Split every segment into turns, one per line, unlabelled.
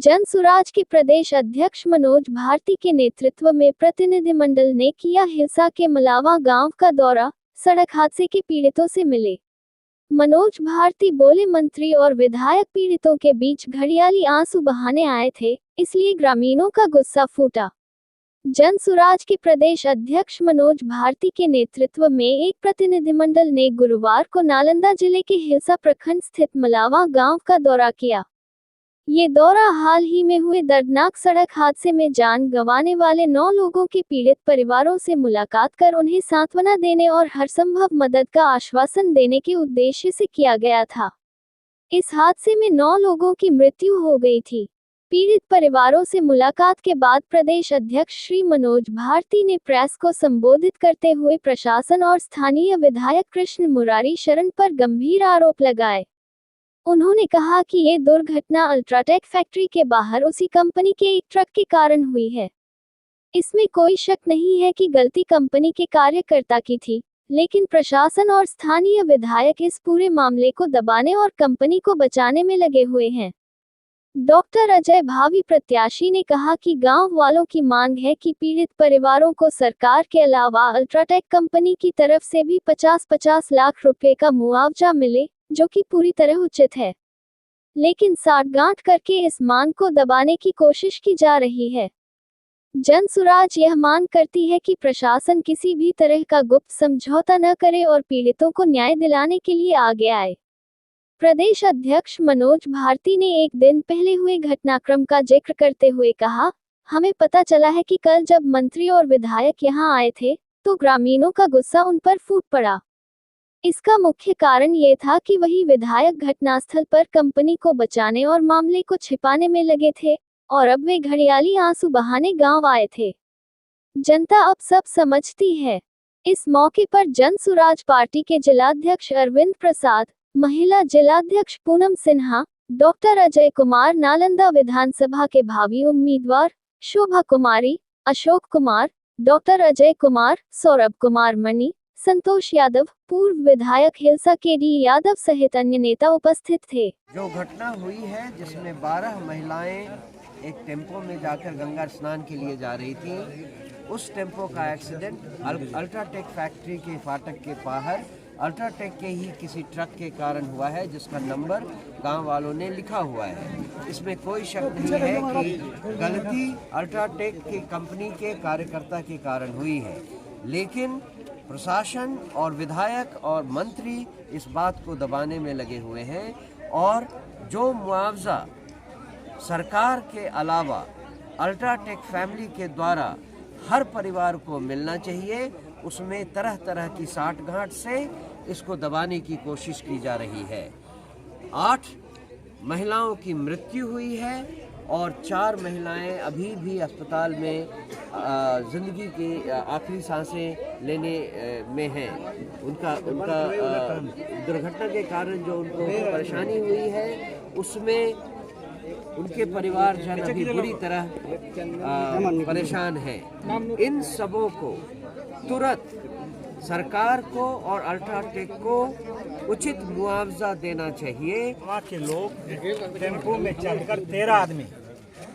जनसुराज के प्रदेश अध्यक्ष मनोज भारती के नेतृत्व में प्रतिनिधिमंडल ने किया हिलसा के मलावा गांव का दौरा, सड़क हादसे के पीड़ितों से मिले। मनोज भारती बोले, मंत्री और विधायक पीड़ितों के बीच घड़ियाली आंसू बहाने आए थे, इसलिए ग्रामीणों का गुस्सा फूटा। जनसुराज के प्रदेश अध्यक्ष मनोज भारती के नेतृत्व में एक प्रतिनिधिमंडल ने गुरुवार को नालंदा जिले के हिलसा प्रखंड स्थित मलावा गांव का दौरा किया। ये दौरा हाल ही में हुए दर्दनाक सड़क हादसे में जान गंवाने वाले 9 लोगों के पीड़ित परिवारों से मुलाकात कर उन्हें सांत्वना देने और हरसंभव मदद का आश्वासन देने के उद्देश्य से किया गया था। इस हादसे में 9 लोगों की मृत्यु हो गई थी। पीड़ित परिवारों से मुलाकात के बाद प्रदेश अध्यक्ष श्री मनोज भारती ने प्रेस को संबोधित करते हुए प्रशासन और स्थानीय विधायक कृष्ण मुरारी शरण पर गंभीर आरोप लगाए। उन्होंने कहा कि ये दुर्घटना अल्ट्राटेक फैक्ट्री के बाहर उसी कंपनी के एक ट्रक के कारण हुई है। इसमें कोई शक नहीं है कि गलती कंपनी के कार्यकर्ता की थी, लेकिन प्रशासन और स्थानीय विधायक इस पूरे मामले को दबाने और कंपनी को बचाने में लगे हुए हैं। डॉक्टर अजय भावी प्रत्याशी ने कहा कि गांव वालों की मांग है कि पीड़ित परिवारों को सरकार के अलावा अल्ट्राटेक कंपनी की तरफ से भी 50-50 लाख रुपए का मुआवजा मिले, जो कि पूरी तरह उचित है, लेकिन साठगांठ करके इस मांग को दबाने की कोशिश की जा रही है। जनसुराज यह मांग करती है कि प्रशासन किसी भी तरह का गुप्त समझौता न करे और पीड़ितों को न्याय दिलाने के लिए आगे आए। प्रदेश अध्यक्ष मनोज भारती ने एक दिन पहले हुए घटनाक्रम का जिक्र करते हुए कहा, हमें पता चला है कि कल जब मंत्री और विधायक यहां आए थे, तो ग्रामीणों का गुस्सा उन पर फूट पड़ा। इसका मुख्य कारण ये था कि वही विधायक घटनास्थल पर कंपनी को बचाने और मामले को छिपाने में लगे थे, और अब वे घड़ियाली आंसू बहाने गांव आए थे। जनता अब सब समझती है। इस मौके पर जनसुराज पार्टी के जिलाध्यक्ष अरविंद प्रसाद, महिला जिलाध्यक्ष पूनम सिन्हा, डॉक्टर अजय कुमार, नालंदा विधानसभा के भावी उम्मीदवार शोभा कुमारी, अशोक कुमार, डॉक्टर अजय कुमार, सौरभ कुमार मणि, संतोष यादव, पूर्व विधायक हिलसा के डी यादव सहित अन्य नेता उपस्थित थे।
जो घटना हुई है जिसमें 12 महिलाएं एक टेम्पो में जाकर गंगा स्नान के लिए जा रही थी, उस टेम्पो का एक्सीडेंट अल्ट्राटेक फैक्ट्री के फाटक के बाहर अल्ट्राटेक के ही किसी ट्रक के कारण हुआ है, जिसका नंबर गांव वालों ने लिखा हुआ है। इसमें कोई शक नहीं है कि गलती अल्ट्राटेक की कंपनी के कार्यकर्ता के कारण हुई है, लेकिन प्रशासन और विधायक और मंत्री इस बात को दबाने में लगे हुए हैं और जो मुआवजा सरकार के अलावा अल्ट्राटेक फैमिली के द्वारा हर परिवार को मिलना चाहिए, उसमें तरह तरह की साठगांठ से इसको दबाने की कोशिश की जा रही है। 8 महिलाओं की मृत्यु हुई है और 4 महिलाएं अभी भी अस्पताल में ज़िंदगी की आखिरी सांसें लेने में हैं। उनका दुर्घटना के कारण जो उनको परेशानी हुई है, उसमें उनके परिवारजन अभी बुरी तरह परेशान हैं। इन सबों को तुरंत सरकार को और अल्ट्राटेक को उचित मुआवजा देना चाहिए।
वहाँ के लोग टेम्पो में चढ़कर 13 आदमी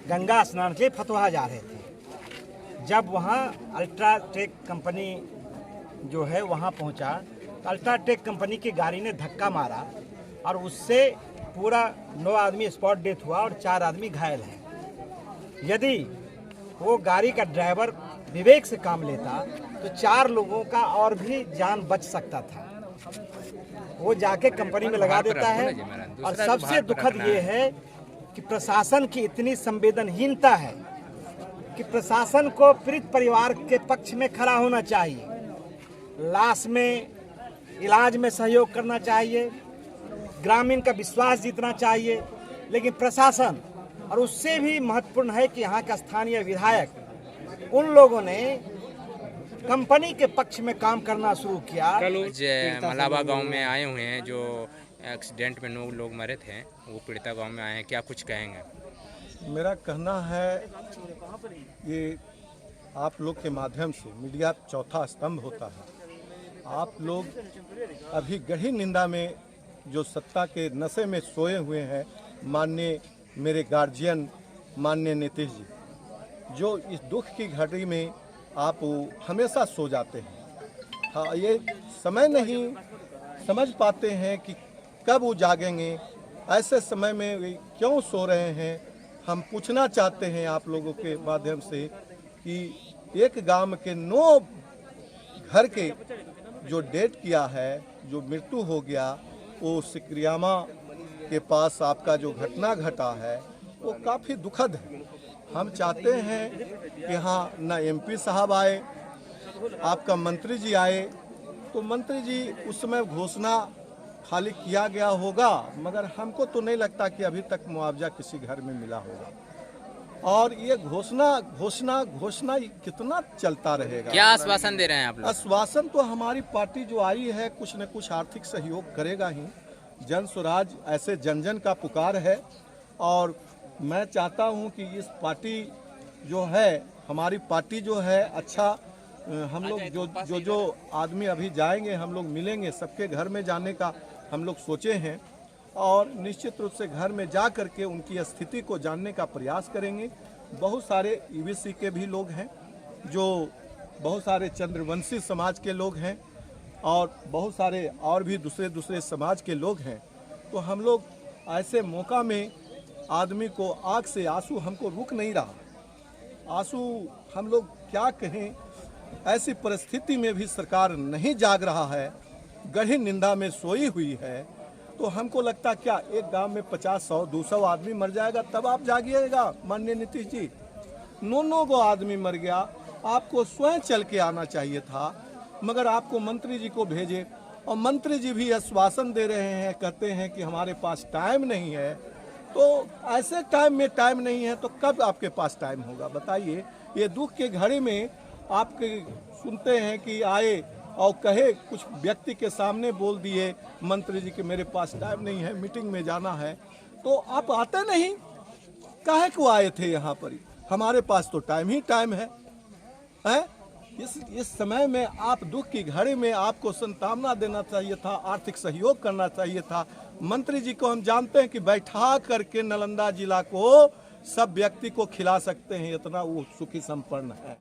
गंगा स्नान के फतवा जा रहे थे। जब वहाँ अल्ट्राटेक कंपनी जो है वहाँ पहुँचा, तो अल्ट्राटेक कंपनी की गाड़ी ने धक्का मारा और उससे पूरा 9 आदमी स्पॉट डेथ हुआ और 4 आदमी घायल हैं। यदि वो गाड़ी का ड्राइवर विवेक से काम लेता तो 4 लोगों का और भी जान बच सकता था। वो जाके कंपनी में लगा देता है। और सबसे दुखद ये है कि प्रशासन की इतनी संवेदनहीनता है कि प्रशासन को पीड़ित परिवार के पक्ष में खड़ा होना चाहिए, लाश में इलाज में सहयोग करना चाहिए, ग्रामीण का विश्वास जीतना चाहिए, लेकिन प्रशासन और उससे भी महत्वपूर्ण है कि यहाँ का स्थानीय विधायक उन लोगों ने कंपनी के पक्ष में काम करना शुरू किया।
मलावा गांव में आए हुए हैं, जो एक्सीडेंट में 9 लोग मरे थे, वो पीड़िता गांव में आए हैं, क्या कुछ कहेंगे?
मेरा कहना है ये आप लोग के माध्यम से, मीडिया चौथा स्तंभ होता है। आप लोग अभी गहरी निंदा में जो सत्ता के नशे में सोए हुए हैं, माननीय मेरे गार्जियन माननीय नीतीश जी, जो इस दुख की घड़ी में आप हमेशा सो जाते हैं। हाँ, ये समय नहीं समझ पाते हैं कि कब वो जागेंगे, ऐसे समय में वे क्यों सो रहे हैं। हम पूछना चाहते हैं आप लोगों के माध्यम से कि एक गांव के 9 घर के जो डेथ किया है, जो मृत्यु हो गया, वो सिकरियामा के पास आपका जो घटना घटा है वो काफ़ी दुखद है। हम चाहते हैं कि हाँ, ना एमपी साहब आए, आपका मंत्री जी आए, तो मंत्री जी उस समय घोषणा खाली किया गया होगा, मगर हमको तो नहीं लगता कि अभी तक मुआवजा किसी घर में मिला होगा। और ये घोषणा कितना चलता रहेगा।
क्या आश्वासन दे रहे हैं आप लोग?
आश्वासन तो हमारी पार्टी जो आई है कुछ न कुछ आर्थिक सहयोग करेगा ही। जन स्वराज ऐसे जन जन का पुकार है, और मैं चाहता हूं कि इस पार्टी जो है, हमारी पार्टी जो है, अच्छा हम लोग जो आदमी अभी जाएंगे, हम लोग मिलेंगे, सबके घर में जाने का हम लोग सोचे हैं, और निश्चित रूप से घर में जा करके उनकी स्थिति को जानने का प्रयास करेंगे। बहुत सारे ईबीसी के भी लोग हैं, जो बहुत सारे चंद्रवंशी समाज के लोग हैं, और बहुत सारे और भी दूसरे समाज के लोग हैं। तो हम लोग ऐसे मौका में आदमी को आँख से आंसू हमको रुक नहीं रहा। आंसू हम लोग क्या कहें, ऐसी परिस्थिति में भी सरकार नहीं जाग रहा है, गहरी निंदा में सोई हुई है। तो हमको लगता क्या एक गांव में 50, 100, 200 आदमी मर जाएगा तब आप जागिएगा? माननीय नीतीश जी, 9 गो आदमी मर गया, आपको स्वयं चल के आना चाहिए था, मगर आपको मंत्री जी को भेजे, और मंत्री जी भी आश्वासन दे रहे हैं, कहते हैं कि हमारे पास टाइम नहीं है। तो ऐसे टाइम में टाइम नहीं है तो कब आपके पास टाइम होगा बताइए? ये दुख के घड़ी में आपके सुनते हैं कि आए और कहे, कुछ व्यक्ति के सामने बोल दिए मंत्री जी कि मेरे पास टाइम नहीं है, मीटिंग में जाना है, तो आप आते नहीं, काहे को आए थे यहाँ पर? हमारे पास तो टाइम ही टाइम है। इस समय में आप दुख की घड़ी में आपको सांत्वना देना चाहिए था, आर्थिक सहयोग करना चाहिए था। मंत्री जी को हम जानते हैं कि बैठा करके नालंदा जिला को सब व्यक्ति को खिला सकते हैं, इतना वो सुखी संपन्न है।